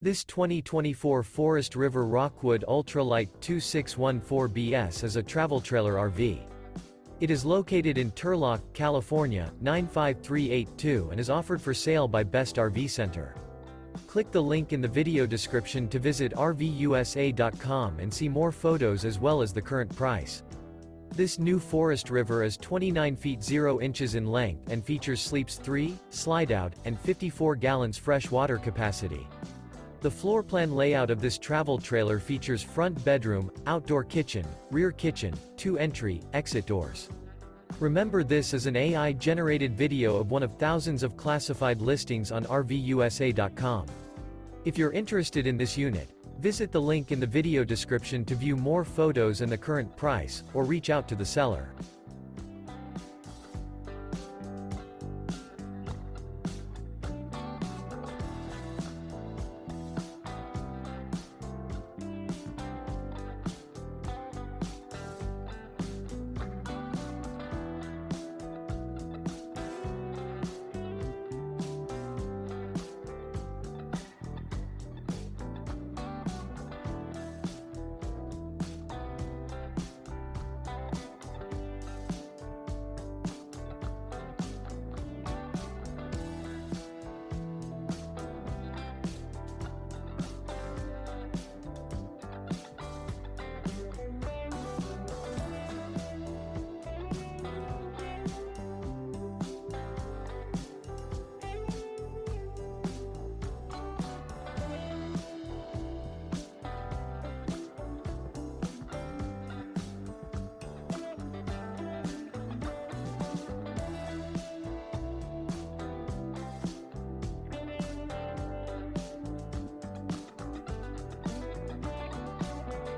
This 2024 Forest River Rockwood Ultralight 2614BS is a travel trailer RV. It is located in Turlock, California, 95382 and is offered for sale by Best RV Center. Click the link in the video description to visit RVUSA.com and see more photos as well as the current price. This new Forest River is 29 feet 0 inches in length and features sleeps 3, Slideout, and 54 gallons fresh water capacity. The floor plan layout of this travel trailer features front bedroom, outdoor kitchen, rear kitchen, 2 entry, exit doors. Remember, this is an AI-generated video of one of thousands of classified listings on RVUSA.com. If you're interested in this unit, visit the link in the video description to view more photos and the current price, or reach out to the seller.